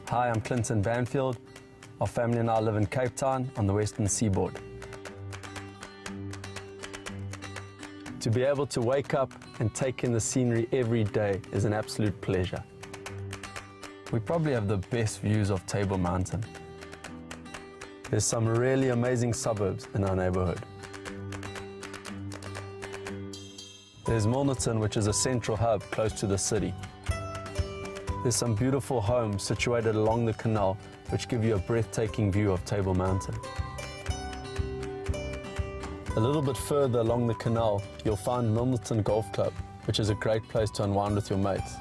Hi, I'm Clinton Banfield. Our family and I live in Cape Town on the western seaboard. To be able to wake up and take in the scenery every day is an absolute pleasure. We probably have the best views of Table Mountain. There's some really amazing suburbs in our neighborhood. There's Milnerton, which is a central hub close to the city. There's some beautiful homes situated along the canal, which give you a breathtaking view of Table Mountain. A little bit further along the canal, you'll find Milnerton Golf Club, which is a great place to unwind with your mates.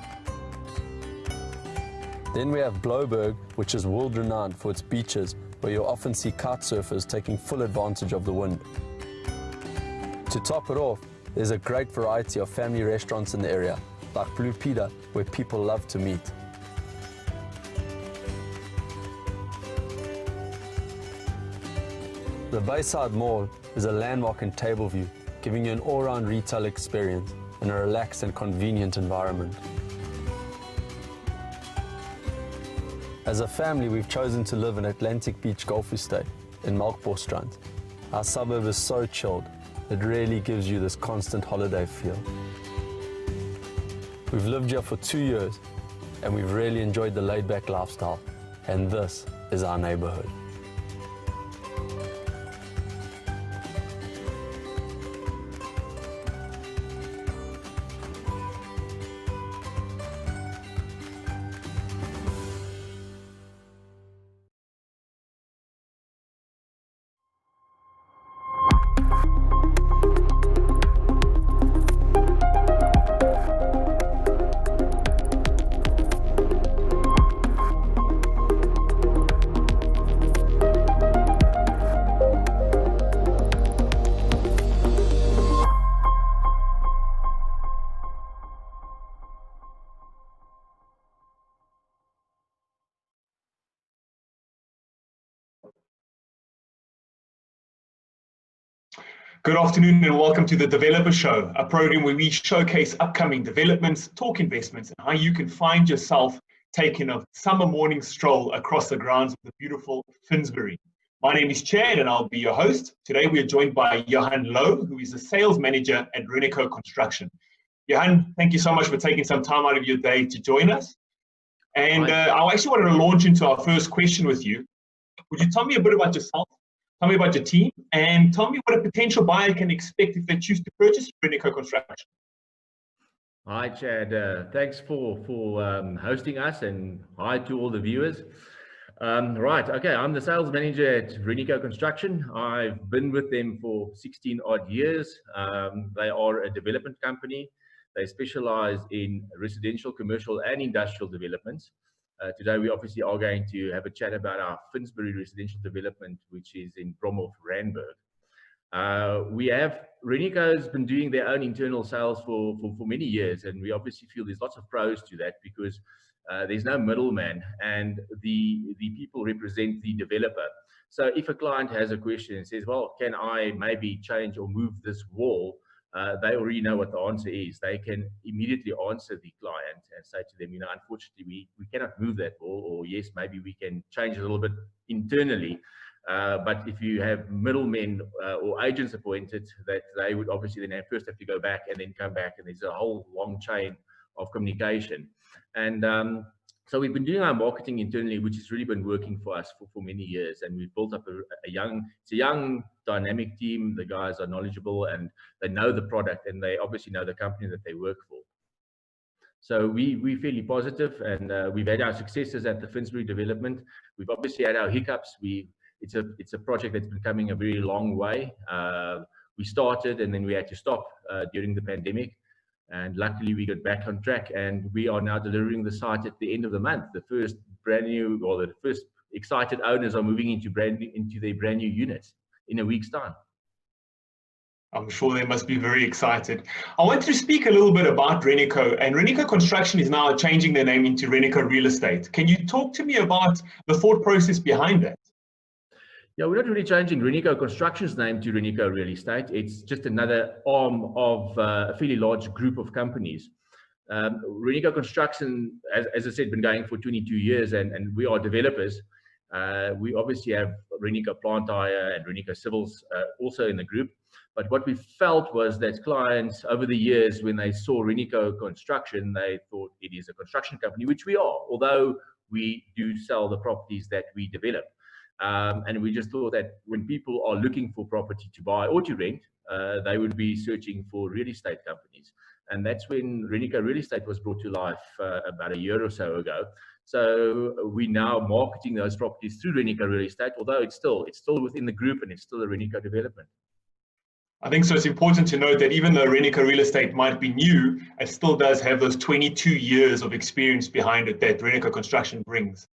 Then we have Randburg, which is world-renowned for its beaches, where you'll often see kite surfers taking full advantage of the wind. To top it off, there's a great variety of family restaurants in the area, like Blue Peter, where people love to meet. The Bayside Mall is a landmark in Tableview, giving you an all-round retail experience in a relaxed and convenient environment. As a family, we've chosen to live in Atlantic Beach Golf Estate in Melkbosstrand. Our suburb is so chilled, it really gives you this constant holiday feel. We've lived here for 2 years and we've really enjoyed the laid-back lifestyle, and this is our neighborhood. Good afternoon and welcome to the Developer Show, a program where we showcase upcoming developments, talk investments, and how you can find yourself taking a summer morning stroll across the grounds of the beautiful Finsbury. My name is Chad and I'll be your host. Today we are joined by Johan Louw, who is the sales manager at Renico Construction. Johan, thank you so much for taking some time out of your day to join us. And I actually wanted to launch into our first question with you. Would you tell me a bit about yourself? Tell me about your team, and tell me what a potential buyer can expect if they choose to purchase Renico Construction. Hi, Chad. Thanks for hosting us, and hi to all the viewers. Right, okay, I'm the sales manager at Renico Construction. I've been with them for 16 odd years. They are a development company. They specialize in residential, commercial, and industrial developments. Today, we obviously are going to have a chat about our Finsbury residential development, which is in Bromhof, Randburg. Renico's been doing their own internal sales for many years, and we obviously feel there's lots of pros to that because there's no middleman, and the people represent the developer. So if a client has a question and says, well, can I maybe change or move this wall? They already know what the answer is. They can immediately answer the client and say to them, unfortunately, we cannot move that wall, or yes, maybe we can change it a little bit internally. But if you have middlemen or agents appointed, that they would obviously then first have to go back and then come back, and there's a whole long chain of communication. And so we've been doing our marketing internally, which has really been working for us for many years. And we've built up a young, dynamic team. The guys are knowledgeable and they know the product, and they obviously know the company that they work for. So we're fairly positive, and we've had our successes at the Finsbury development. We've obviously had our hiccups. It's a project that's been coming a very long way. We started and then we had to stop during the pandemic. And luckily we got back on track, and we are now delivering the site at the end of the month. The first excited owners are moving into their brand new units in a week's time. I'm sure they must be very excited. I want to speak a little bit about Renico, and Renico Construction is now changing their name into Renico Real Estate. Can you talk to me about the thought process behind that? Yeah, we're not really changing Renico Construction's name to Renico Real Estate. It's just another arm of a fairly large group of companies. Renico Construction, as I said, been going for 22 years, and we are developers. We obviously have Renico Plant Hire and Renico Civils also in the group. But what we felt was that clients over the years, when they saw Renico Construction, they thought it is a construction company, which we are, although we do sell the properties that we develop. And we just thought that when people are looking for property to buy or to rent, they would be searching for real estate companies. And that's when Renico Real Estate was brought to life about a year or so ago. So we're now marketing those properties through Renico Real Estate, although it's still within the group and it's still a Renico development. I think so. It's important to note that even though Renico Real Estate might be new, it still does have those 22 years of experience behind it that Renico Construction brings.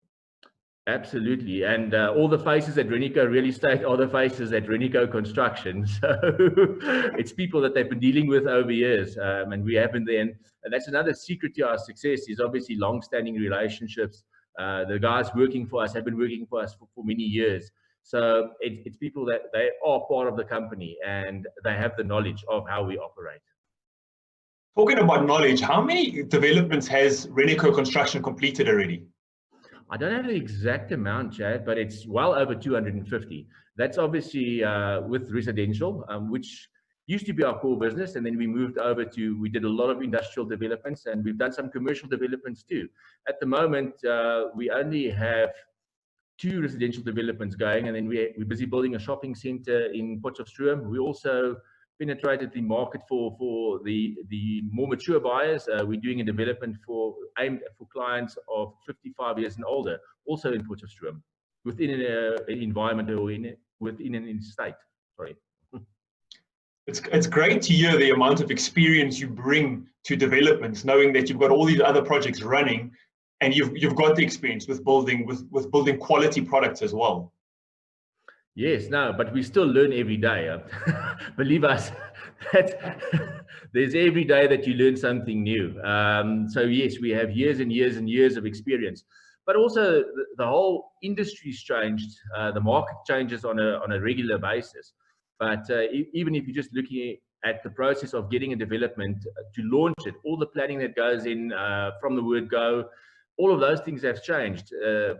Absolutely, and all the faces at Renico Real Estate are the faces at Renico Construction. So it's people that they've been dealing with over years, and we have been there. And that's another secret to our success is obviously long-standing relationships. The guys working for us have been working for us for many years. So it's people that they are part of the company and they have the knowledge of how we operate. Talking about knowledge, how many developments has Renico Construction completed already? I don't have the exact amount, Chad, but it's well over 250. That's obviously with residential, which used to be our core business. And then we moved over we did a lot of industrial developments and we've done some commercial developments too. At the moment, we only have 2 residential developments going, and then we're busy building a shopping center in Potchefstroom. We also penetrated the market for the more mature buyers. We're doing a development aimed for clients of 55 years and older, also in Potchefstroom, within an environment or within an estate. Sorry. It's great to hear the amount of experience you bring to developments, knowing that you've got all these other projects running, and you've got the experience with building quality products as well. Yes, no, but we still learn every day. Believe us, that there's every day that you learn something new. So yes, we have years and years and years of experience, but also the whole industry's changed. The market changes on a regular basis. But even if you're just looking at the process of getting a development to launch it, all the planning that goes in from the word go, all of those things have changed.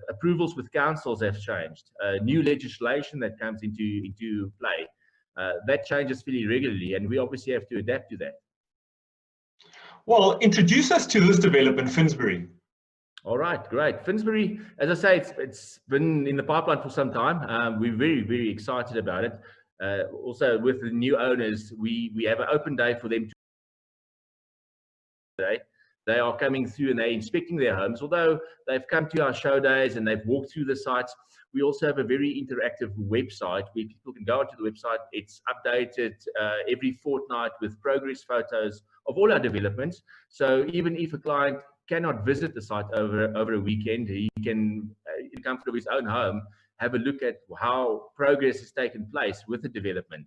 Approvals with councils have changed. New legislation that comes into play, that changes fairly regularly, and we obviously have to adapt to that. Well, introduce us to this development, Finsbury. All right, great. Finsbury, as I say, it's been in the pipeline for some time. We're very, very excited about it. Also, with the new owners, we have an open day for them today. They are coming through and they're inspecting their homes. Although they've come to our show days and they've walked through the sites, we also have a very interactive website where people can go onto the website. It's updated every fortnight with progress photos of all our developments. So even if a client cannot visit the site over a weekend, he can, in the comfort of his own home, have a look at how progress has taken place with the development.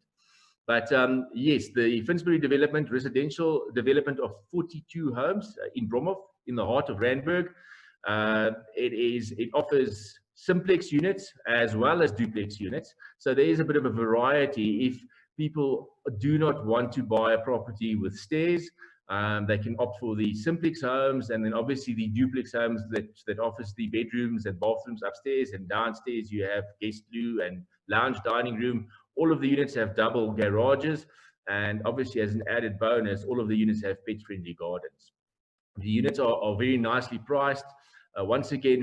But yes, the Finsbury development, residential development of 42 homes in Bromhof, in the heart of Randburg. It offers simplex units as well as duplex units. So there is a bit of a variety. If people do not want to buy a property with stairs, they can opt for the simplex homes, and then obviously the duplex homes that offers the bedrooms and bathrooms upstairs, and downstairs you have guest loo and lounge dining room. All of the units have double garages, and obviously as an added bonus, all of the units have pet-friendly gardens. The units are very nicely priced. Once again,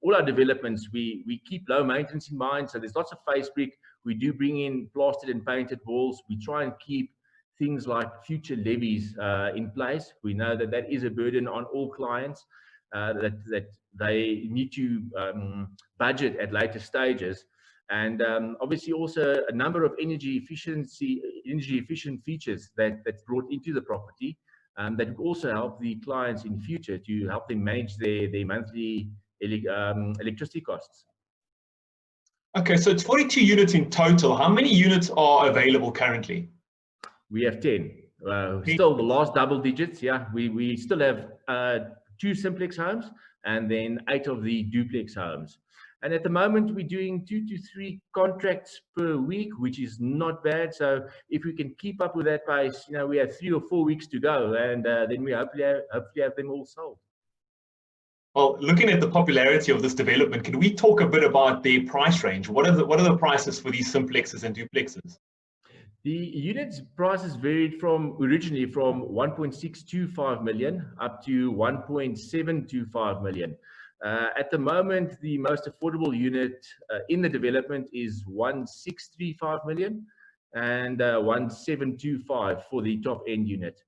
all our developments, we keep low maintenance in mind. So there's lots of face brick. We do bring in plastered and painted walls. We try and keep things like future levies in place. We know that is a burden on all clients, that they need to budget at later stages. And obviously also a number of energy efficient features that's brought into the property that will also help the clients in future to help them manage their monthly electricity costs. Okay, so it's 42 units in total. How many units are available currently? We have 10. Still the last double digits, yeah. We still have 2 simplex homes and then 8 of the duplex homes. And at the moment, we're doing 2 to 3 contracts per week, which is not bad. So if we can keep up with that pace, we have 3 or 4 weeks to go, and then we hopefully have them all sold. Well, looking at the popularity of this development, can we talk a bit about the price range? What are the prices for these simplexes and duplexes? The units prices varied originally from 1.625 million up to 1.725 million. At the moment, the most affordable unit in the development is 1.635 million and 1.725 for the top end unit.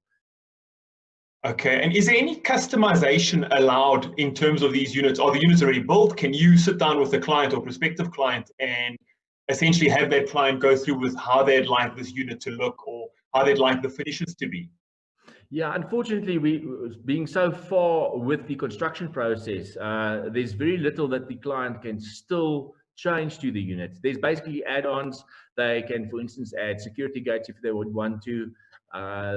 Okay, and is there any customization allowed in terms of these units? Are the units already built? Can you sit down with the client or prospective client and essentially have that client go through with how they'd like this unit to look or how they'd like the finishes to be? Yeah, unfortunately, being so far with the construction process, there's very little that the client can still change to the unit. There's basically add-ons. They can, for instance, add security gates if they would want to.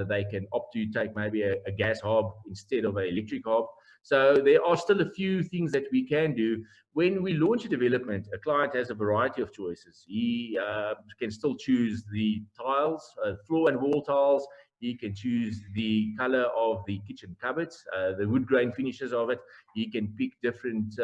They can opt to take maybe a gas hob instead of an electric hob. So there are still a few things that we can do. When we launch a development, a client has a variety of choices. He can still choose the tiles, floor and wall tiles. He can choose the color of the kitchen cupboards, the wood grain finishes of it. He can pick different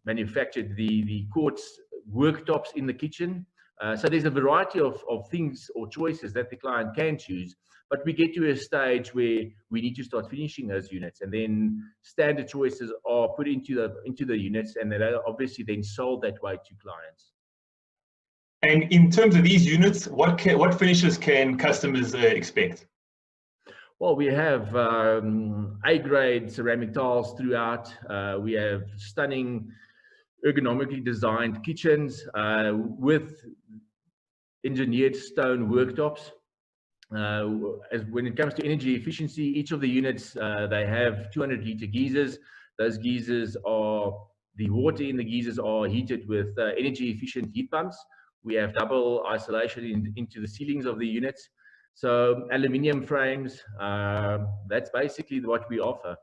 manufactured the quartz worktops in the kitchen. So there's a variety of things or choices that the client can choose, but we get to a stage where we need to start finishing those units, and then standard choices are put into the units, and they're obviously then sold that way to clients. And in terms of these units, what finishes can customers expect? Well, we have A-grade ceramic tiles throughout. We have stunning ergonomically designed kitchens with engineered stone worktops. When it comes to energy efficiency, each of the units, they have 200-liter geysers. Those geysers the water in the geysers are heated with energy efficient heat pumps. We have double isolation into the ceilings of the units. So aluminium frames, that's basically what we offer.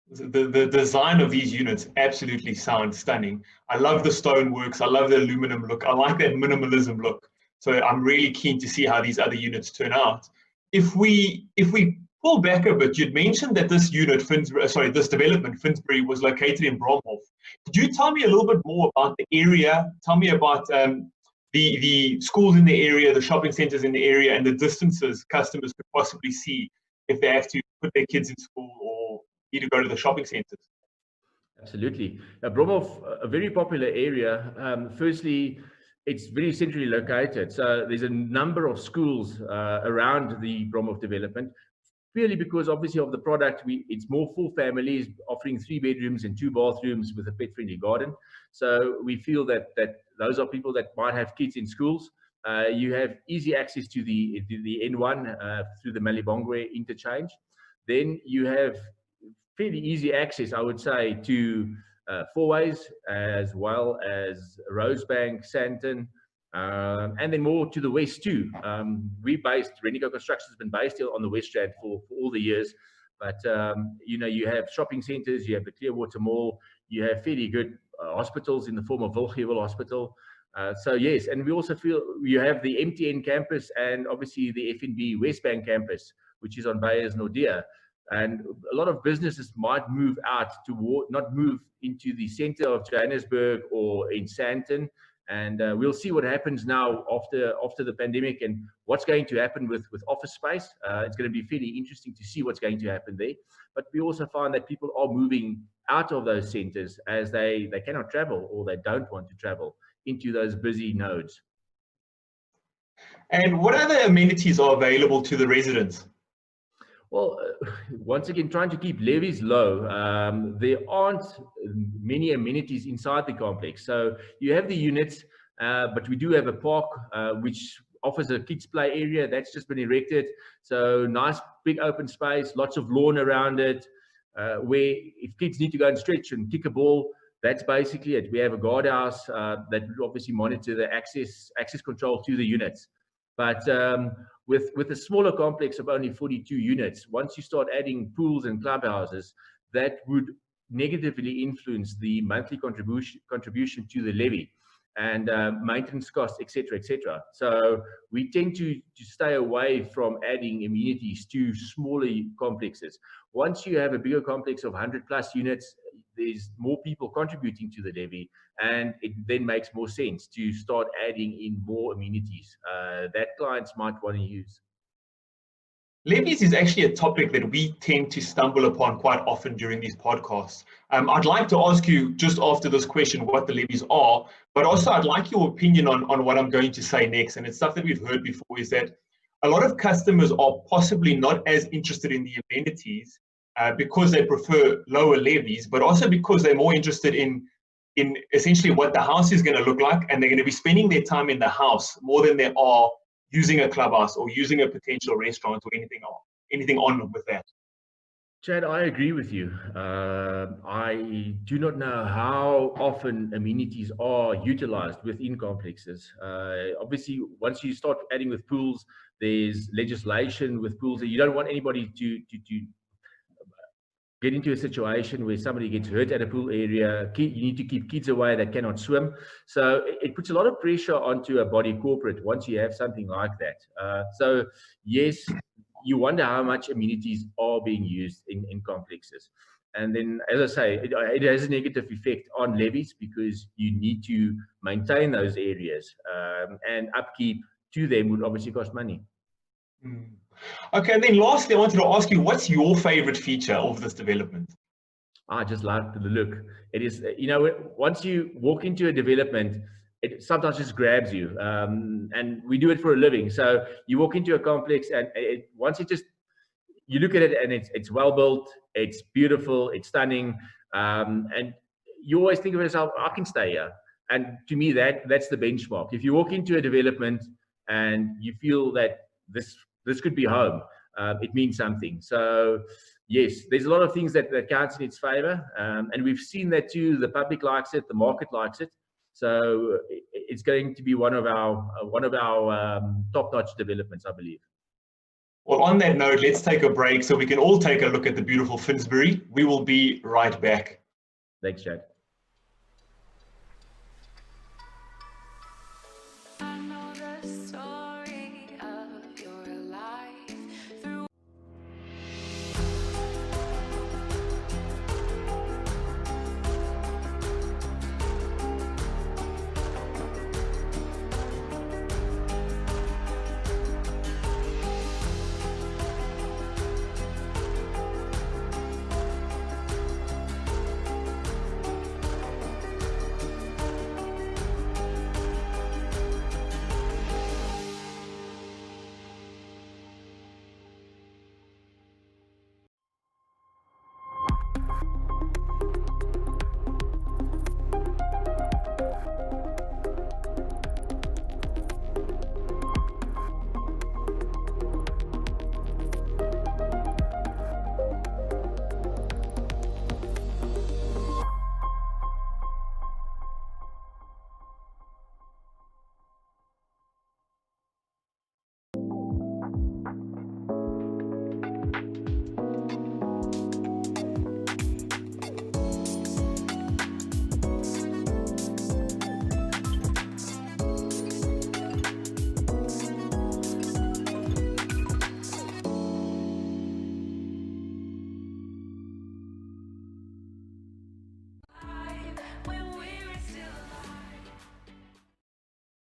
The design of these units absolutely sounds stunning. I love the stoneworks. I love the aluminum look. I like that minimalism look. So I'm really keen to see how these other units turn out. If we pull back a bit, you'd mentioned that this unit, this development, Finsbury, was located in Bromhof. Could you tell me a little bit more about the area? Tell me about the schools in the area, the shopping centers in the area, and the distances customers could possibly see if they have to put their kids in school or need to go to the shopping centers. Absolutely. Bromhof, a very popular area. Firstly, it's very centrally located. So there's a number of schools around the Bromhof development, purely because obviously of the product. It's more for families, offering 3 bedrooms and 2 bathrooms with a pet-friendly garden. So we feel that those are people that might have kids in schools. You have easy access to the N1 through the Malibongwe interchange. Then you have fairly easy access, I would say, to Fourways, as well as Rosebank, Sandton, and then more to the west too. Renico Construction has been based here on the West Rand for all the years. But you have shopping centres, you have the Clearwater Mall, you have fairly good hospitals in the form of Wilgevel Hospital. So yes, and we also feel you have the MTN campus and obviously the FNB Westbank campus, which is on Beyers Nordea. And a lot of businesses might move out not move into the center of Johannesburg or in Sandton. And we'll see what happens now after the pandemic and what's going to happen with office space. It's going to be fairly interesting to see what's going to happen there. But we also find that people are moving out of those centers as they cannot travel or they don't want to travel into those busy nodes. And what other amenities are available to the residents? Well, once again, trying to keep levies low. There aren't many amenities inside the complex. So you have the units, but we do have a park which offers a kids play area that's just been erected. So nice big open space, lots of lawn around it, where if kids need to go and stretch and kick a ball, that's basically it. We have a guardhouse that will obviously monitor the access control to the units. But with a smaller complex of only 42 units, once you start adding pools and clubhouses, that would negatively influence the monthly contribution to the levy and maintenance costs, etc., etc. So we tend to stay away from adding amenities to smaller complexes. Once you have a bigger complex of 100 plus units, there's more people contributing to the levy, and it then makes more sense to start adding in more amenities that clients might want to use. Levies is actually a topic that we tend to stumble upon quite often during these podcasts. I'd like to ask you just after this question what the levies are, but also I'd like your opinion on what I'm going to say next. And it's stuff that we've heard before, is that a lot of customers are possibly not as interested in the amenities because they prefer lower levies, but also because they're more interested in essentially what the house is going to look like, and they're going to be spending their time in the house more than they are using a clubhouse or using a potential restaurant or anything on with that. Chad, I agree with you. I do not know how often amenities are utilized within complexes. Obviously, once you start adding with pools, there's legislation with pools that you don't want anybody to get into a situation where somebody gets hurt at a pool area. You need to keep kids away that cannot swim. So it puts a lot of pressure onto a body corporate once you have something like that. So yes, you wonder how much amenities are being used in complexes. And then, as I say, it has a negative effect on levies because you need to maintain those areas, and upkeep to them would obviously cost money. Okay, and then lastly, I wanted to ask you, what's your favorite feature of this development? I just like the look. It is, once you walk into a development, it sometimes just grabs you. And we do it for a living. So you walk into a complex, and you look at it, and it's well built, it's beautiful, it's stunning, and you always think of yourself, I can stay here. And to me, that's the benchmark. If you walk into a development and you feel that this could be home, it means something. So yes, there's a lot of things that counts in its favor, and we've seen that too. The public likes it, the market likes it. So it's going to be one of our top-notch developments, I believe. Well, on that note, let's take a break so we can all take a look at the beautiful Finsbury. We will be right back. Thanks, Chad.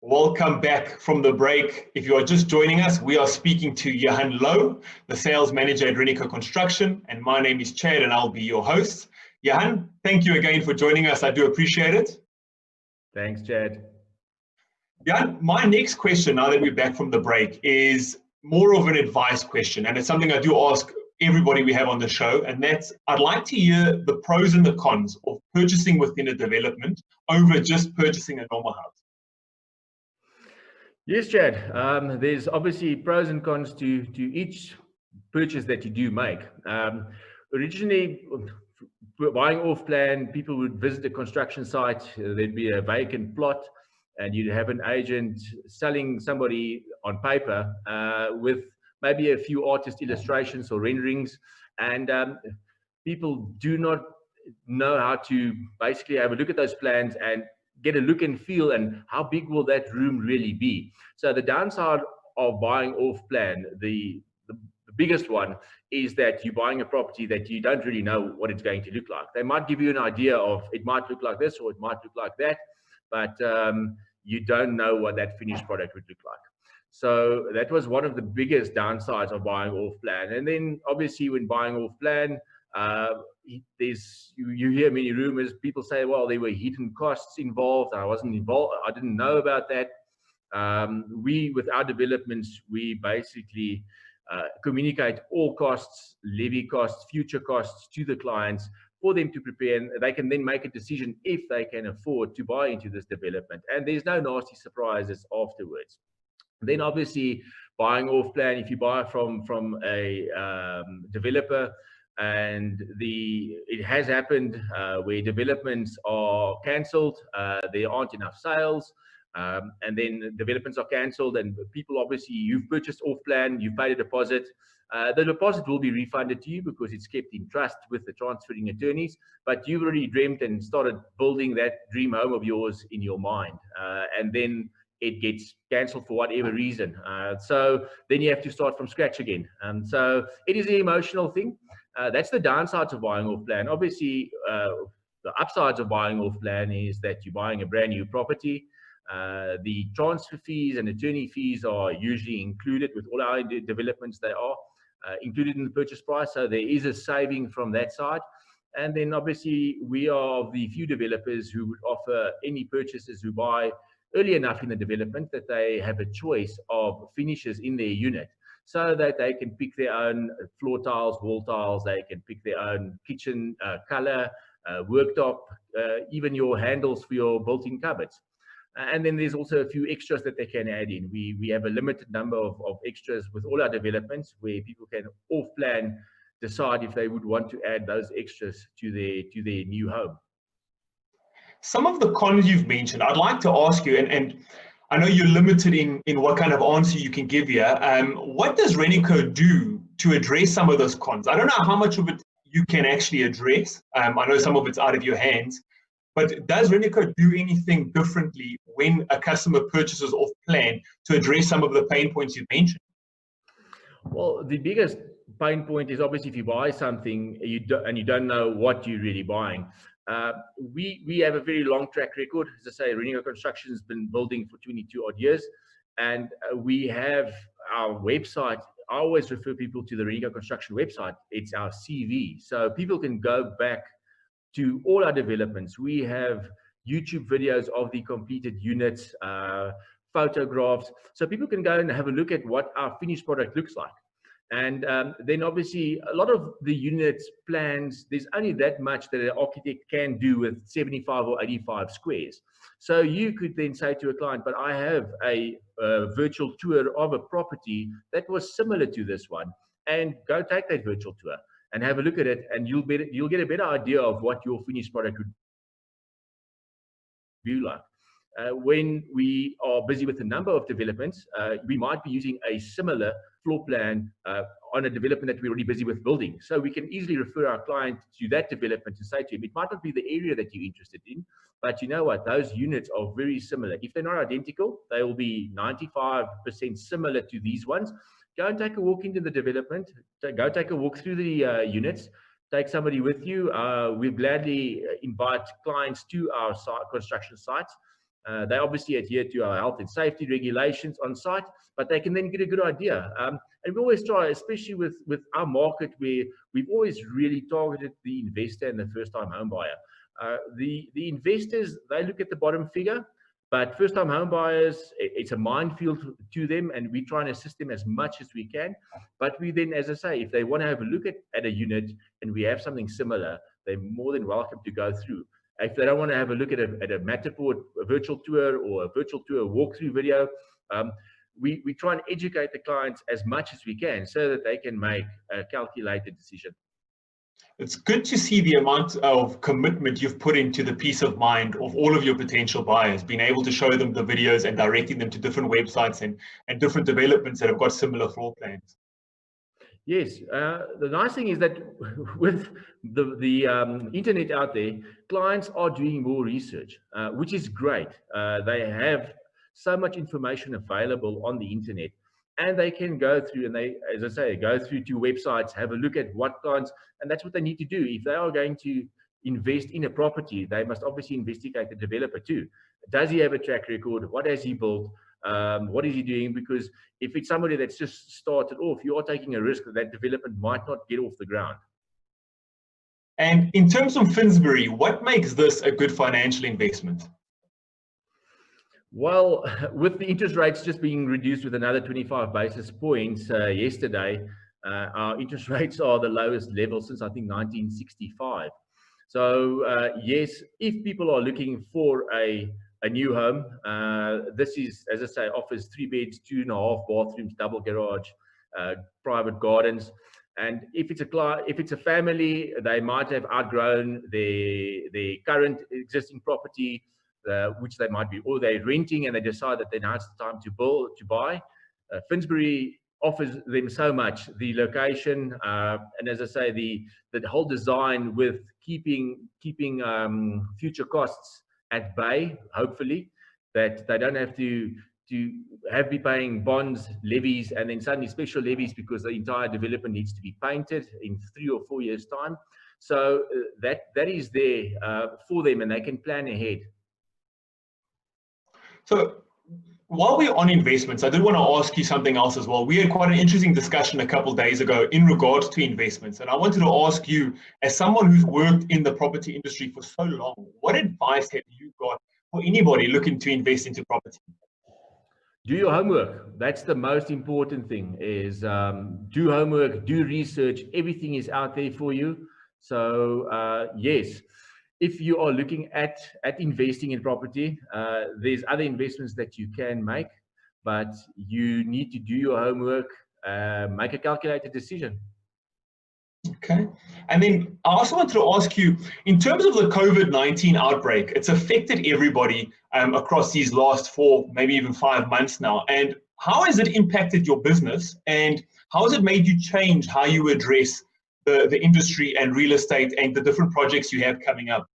Welcome back from the break. If you are just joining us, we are speaking to Johan Louw, the sales manager at Renico Construction, and my name is Chad, and I'll be your host. Johan, thank you again for joining us. I do appreciate it. Thanks, Chad. Johan, my next question, now that we're back from the break, is more of an advice question, and it's something I do ask everybody we have on the show, and that's, I'd like to hear the pros and the cons of purchasing within a development over just purchasing a normal house. Yes, Chad. There's obviously pros and cons to each purchase that you do make. Originally, buying off plan, people would visit a construction site, there'd be a vacant plot, and you'd have an agent selling somebody on paper with maybe a few artist illustrations or renderings, and people do not know how to basically have a look at those plans and get a look and feel, and how big will that room really be. So the downside of buying off plan, the biggest one, is that you're buying a property that you don't really know what it's going to look like. They might give you an idea of it might look like this or it might look like that, but you don't know what that finished product would look like. So that was one of the biggest downsides of buying off plan. And then obviously when buying off plan, you hear many rumors. People say, well, there were hidden costs involved. I wasn't involved. I didn't know about that. With our developments, we basically communicate all costs, levy costs, future costs to the clients for them to prepare, and they can then make a decision if they can afford to buy into this development. And there's no nasty surprises afterwards. Then obviously buying off plan, if you buy from a developer, and it has happened where developments are cancelled, there aren't enough sales, and then developments are cancelled, and people, obviously you've purchased off plan, you've paid a deposit. The deposit will be refunded to you because it's kept in trust with the transferring attorneys, but you've already dreamt and started building that dream home of yours in your mind, and then it gets cancelled for whatever reason. So then you have to start from scratch again. So it is an emotional thing. That's the downsides of buying off plan. Obviously, the upsides of buying off plan is that you're buying a brand new property. The transfer fees and attorney fees are usually included with all our developments. They are included in the purchase price. So there is a saving from that side. And then obviously we are of the few developers who would offer any purchasers who buy early enough in the development that they have a choice of finishes in their unit, so that they can pick their own floor tiles, wall tiles, they can pick their own kitchen color, worktop, even your handles for your built-in cupboards. And then there's also a few extras that they can add in. We have a limited number of extras with all our developments where people can off-plan decide if they would want to add those extras to their new home. Some of the cons you've mentioned, I'd like to ask you, and I know you're limited in what kind of answer you can give here. What does Reneko do to address some of those cons? I don't know how much of it you can actually address. I know some of it's out of your hands, but does Reneko do anything differently when a customer purchases off plan to address some of the pain points you mentioned? Well, the biggest pain point is obviously if you buy something and you don't know what you're really buying. We have a very long track record. As I say, Renico Construction has been building for 22 odd years, and we have our website. I always refer people to the Renico Construction website. It's our CV, so people can go back to all our developments. We have YouTube videos of the completed units, photographs, so people can go and have a look at what our finished product looks like. And then obviously a lot of the units plans, there's only that much that an architect can do with 75 or 85 squares. So you could then say to a client, but I have a virtual tour of a property that was similar to this one, and go take that virtual tour and have a look at it, and you'll get a better idea of what your finished product would be like. When we are busy with a number of developments, we might be using a similar floor plan on a development that we're already busy with building. So we can easily refer our client to that development and say to him, it might not be the area that you're interested in, but you know what, those units are very similar. If they're not identical, they will be 95% similar to these ones. Go and take a walk into the development, go take a walk through the units, take somebody with you. We'll gladly invite clients to our construction sites. They obviously adhere to our health and safety regulations on site, but they can then get a good idea. And we always try, especially with our market, where we've always really targeted the investor and the first-time home buyer. The investors, they look at the bottom figure, but first-time home buyers, it's a minefield to them, and we try and assist them as much as we can. But we then, as I say, if they want to have a look at a unit and we have something similar, they're more than welcome to go through. If they don't want to have a look at a Matterport, a virtual tour, or a virtual tour walkthrough video, we try and educate the clients as much as we can so that they can make a calculated decision. It's good to see the amount of commitment you've put into the peace of mind of all of your potential buyers, being able to show them the videos and directing them to different websites and different developments that have got similar floor plans. Yes, the nice thing is that with the internet out there, clients are doing more research, which is great. They have so much information available on the internet, and they can go through and they, as I say, go through to websites, have a look at what clients, and that's what they need to do. If they are going to invest in a property, they must obviously investigate the developer too. Does he have a track record? What has he built? What is he doing? Because if it's somebody that's just started off, you are taking a risk that that development might not get off the ground. And in terms of Finsbury, what makes this a good financial investment? Well, with the interest rates just being reduced with another 25 basis points yesterday, our interest rates are the lowest level since I think 1965. So yes, if people are looking for a new home, this is, as I say, offers 3 beds, 2.5 bathrooms, double garage, private gardens. And if it's a family, they might have outgrown their current existing property, which they might be, or they're renting and they decide that now it's the time to buy. Finsbury offers them so much, the location, and as I say, the whole design with keeping future costs at bay, hopefully, that they don't have to be paying bonds, levies, and then suddenly special levies because the entire development needs to be painted in 3 or 4 years' time. So that is there for them, and they can plan ahead. So while we're on investments, I did want to ask you something else as well. We had quite an interesting discussion a couple of days ago in regards to investments. And I wanted to ask you, as someone who's worked in the property industry for so long, what advice have you got for anybody looking to invest into property? Do your homework. That's the most important thing, is do homework, do research. Everything is out there for you. So yes, if you are looking at investing in property, there's other investments that you can make, but you need to do your homework, make a calculated decision. Okay. And then I also wanted to ask you, in terms of the COVID-19 outbreak, it's affected everybody across these last 4, maybe even 5 months now. And how has it impacted your business? And how has it made you change how you address the industry and real estate and the different projects you have coming up?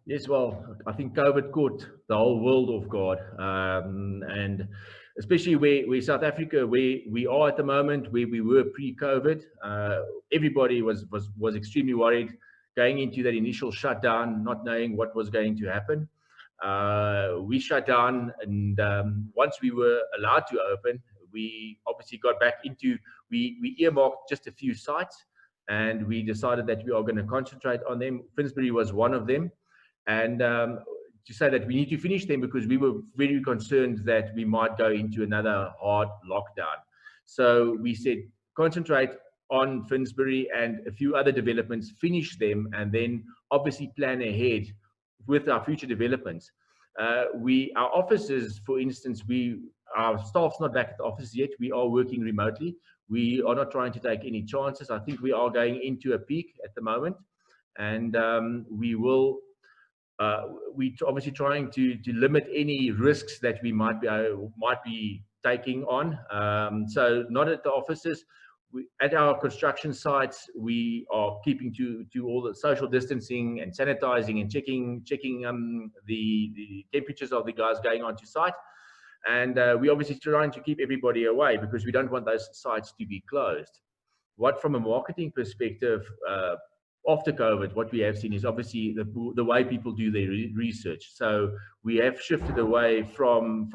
Yes, well, I think COVID caught the whole world off guard. And especially where South Africa, where we are at the moment, where we were pre-COVID, everybody was extremely worried going into that initial shutdown, not knowing what was going to happen. We shut down, and once we were allowed to open, we obviously got back into, we earmarked just a few sites, and we decided that we are going to concentrate on them. Finsbury was one of them. And to say that we need to finish them because we were very concerned that we might go into another hard lockdown. So we said, concentrate on Finsbury and a few other developments, finish them, and then obviously plan ahead with our future developments. Our offices, for instance, our staff's not back at the office yet. We are working remotely. We are not trying to take any chances. I think we are going into a peak at the moment, and we're obviously trying to limit any risks that we might be taking on. So not at the offices. At our construction sites, we are keeping to all the social distancing and sanitizing and checking the temperatures of the guys going onto site. And we're obviously trying to keep everybody away because we don't want those sites to be closed. What, from a marketing perspective, after COVID, what we have seen is obviously the way people do their research. So we have shifted away from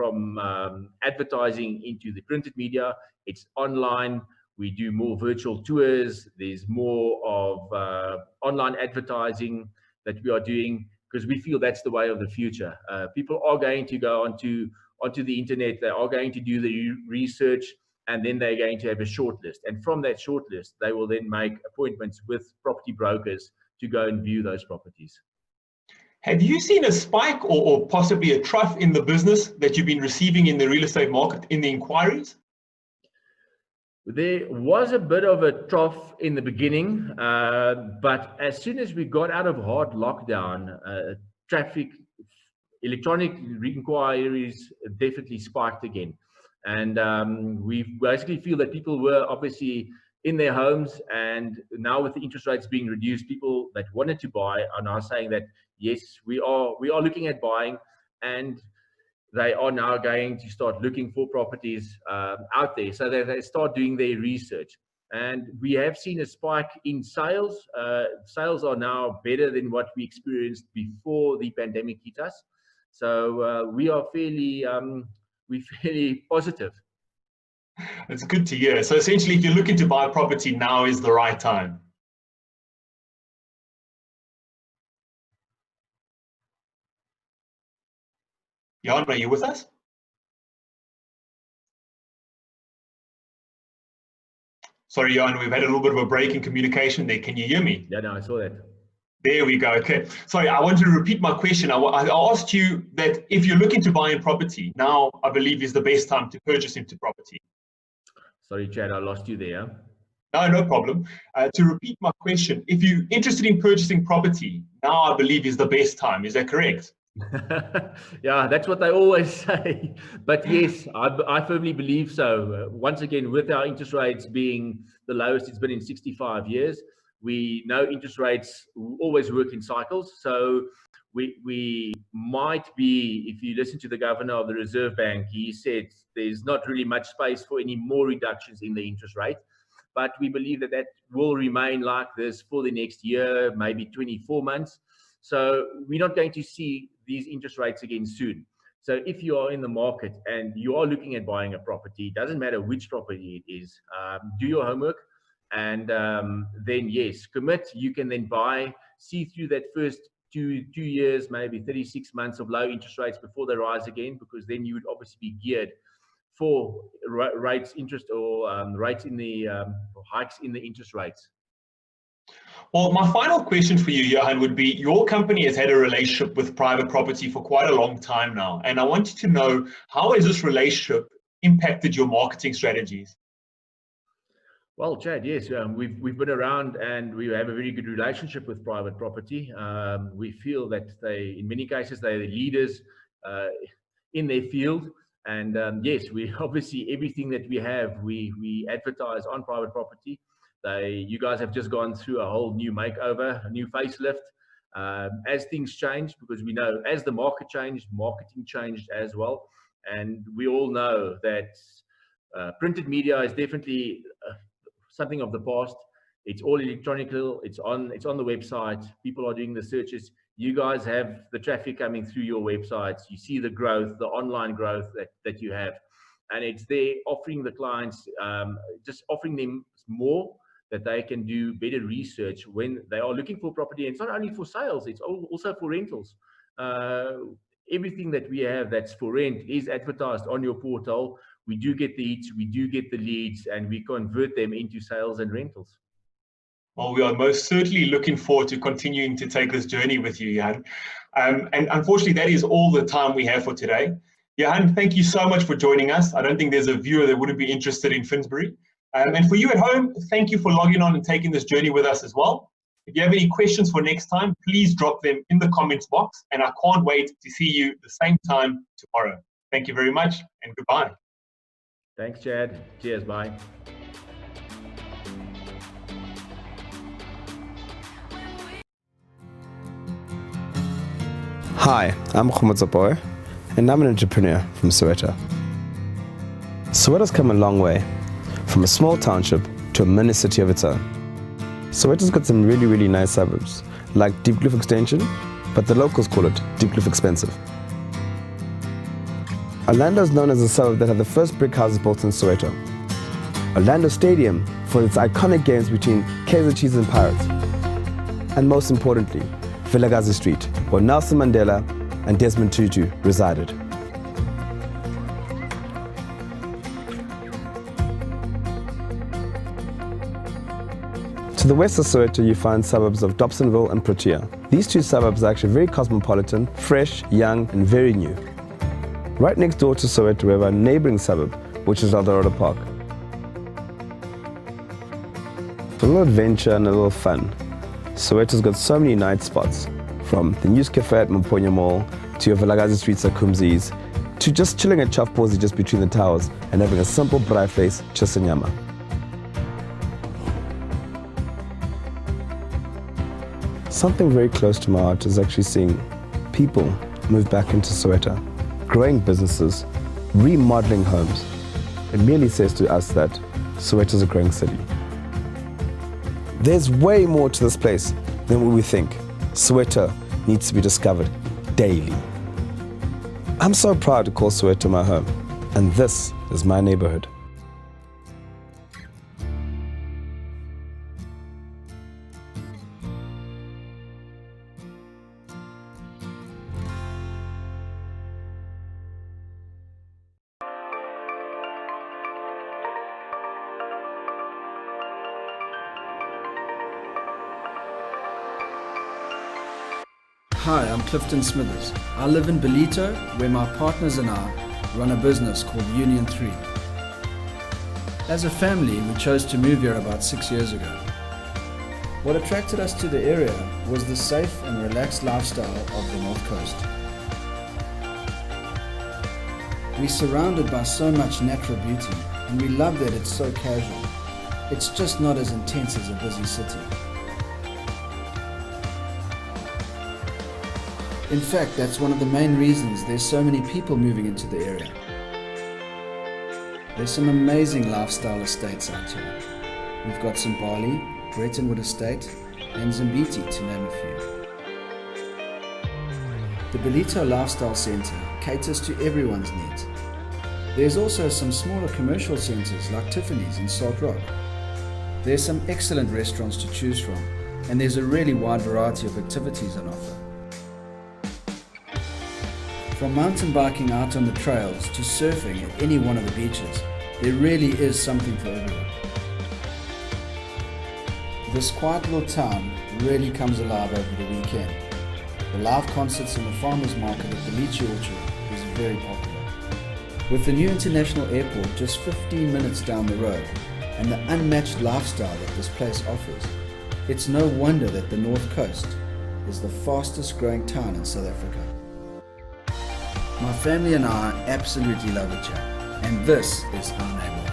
advertising into the printed media. It's online. We do more virtual tours. There's more of online advertising that we are doing because we feel that's the way of the future. People are going to go onto the internet. They are going to do the research, and then they're going to have a short list. And from that short list, they will then make appointments with property brokers to go and view those properties. Have you seen a spike or possibly a trough in the business that you've been receiving in the real estate market, in the inquiries? There was a bit of a trough in the beginning, but as soon as we got out of hard lockdown, traffic, electronic inquiries definitely spiked again. And we basically feel that people were obviously in their homes, and now with the interest rates being reduced, people that wanted to buy are now saying that yes, we are looking at buying, and they are now going to start looking for properties out there, so that they start doing their research. And we have seen a spike in sales. Sales are now better than what we experienced before the pandemic hit us. So we are fairly positive. It's good to hear. So essentially, if you're looking to buy a property, now is the right time. Johan, are you with us? Sorry, Johan, we've had a little bit of a break in communication there. Can you hear me? Yeah, no, I saw that. There we go. Okay. Sorry, I wanted to repeat my question. I asked you that if you're looking to buy a property, now I believe is the best time to purchase into property. Sorry, Chad, I lost you there. No problem. To repeat my question, if you're interested in purchasing property, now I believe is the best time. Is that correct? Yeah, that's what they always say. But yes, I firmly believe so. Once again, with our interest rates being the lowest it's been in 65 years, we know interest rates always work in cycles. So we might be, if you listen to the governor of the Reserve Bank, he said there's not really much space for any more reductions in the interest rate. But we believe that will remain like this for the next year, maybe 24 months. So we're not going to see these interest rates again soon. So if you are in the market and you are looking at buying a property, it doesn't matter which property it is, do your homework, and then yes, commit. You can then buy, see through that first two years, maybe 36 months of low interest rates before they rise again, because then you would obviously be geared for rates interest or rates in the hikes in the interest rates. Well, my final question for you, Johan, would be, your company has had a relationship with private property for quite a long time now, and I wanted to know, how has this relationship impacted your marketing strategies? Well, Chad, yes, we've been around and we have a very good relationship with private property. We feel that in many cases, they're the leaders in their field. And yes, we obviously, everything that we have, we advertise on private property. You guys have just gone through a whole new makeover, a new facelift. As things change, because we know as the market changed, marketing changed as well. And we all know that printed media is definitely something of the past. It's all electronical. It's on the website. People are doing the searches. You guys have the traffic coming through your websites. You see the growth, the online growth that you have. And it's there offering the clients, just offering them more, that they can do better research when they are looking for property. And it's not only for sales, it's also for rentals. Everything that we have that's for rent is advertised on your portal. We do get the hits, we do get the leads, and we convert them into sales and rentals. Well, we are most certainly looking forward to continuing to take this journey with you, Johan. And unfortunately, that is all the time we have for today. Johan, thank you so much for joining us. I don't think there's a viewer that wouldn't be interested in Finsbury. And for you at home, thank you for logging on and taking this journey with us as well. If you have any questions for next time, please drop them in the comments box, and I can't wait to see you the same time tomorrow. Thank you very much, and goodbye. Thanks, Chad. Cheers, bye. Hi, I'm Boy, and I'm an entrepreneur from Soweto. Soweto's come a long way, from a small township to a mini city of its own. Soweto's got some really, really nice suburbs, like Diepkloof Extension, but the locals call it Diepkloof Expensive. Orlando is known as a suburb that had the first brick houses built in Soweto. Orlando Stadium for its iconic games between Kaizer Chiefs and Pirates. And most importantly, Vilakazi Street, where Nelson Mandela and Desmond Tutu resided. To the west of Soweto, you find suburbs of Dobsonville and Protea. These two suburbs are actually very cosmopolitan, fresh, young, and very new. Right next door to Soweto, we have our neighboring suburb, which is Eldorado Park. For a little adventure and a little fun, Soweto's got so many night spots, from the News Cafe at Mponya Mall to your Vilakazi Streets at Kumzi's, to just chilling at Chafpozi just between the towers and having a simple braai vleis chisanyama. Something very close to my heart is actually seeing people move back into Soweto, growing businesses, remodeling homes. It merely says to us that Soweto is a growing city. There's way more to this place than what we think. Soweto needs to be discovered daily. I'm so proud to call Soweto my home, and this is my neighborhood. Hi, I'm Clifton Smithers. I live in Ballito, where my partners and I run a business called Union 3. As a family, we chose to move here about 6 years ago. What attracted us to the area was the safe and relaxed lifestyle of the North Coast. We're surrounded by so much natural beauty, and we love that it's so casual. It's just not as intense as a busy city. In fact, that's one of the main reasons there's so many people moving into the area. There's some amazing lifestyle estates out here. We've got St. Barley, Brettonwood Estate, and Zimbiti, to name a few. The Ballito Lifestyle Centre caters to everyone's needs. There's also some smaller commercial centres like Tiffany's and Salt Rock. There's some excellent restaurants to choose from, and there's a really wide variety of activities on offer. From mountain biking out on the trails to surfing at any one of the beaches, there really is something for everyone. This quiet little town really comes alive over the weekend. The live concerts and the farmers market at the Lychee Orchard is very popular. With the new international airport just 15 minutes down the road and the unmatched lifestyle that this place offers, it's no wonder that the North Coast is the fastest growing town in South Africa. My family and I absolutely love each other, and this is our neighborhood.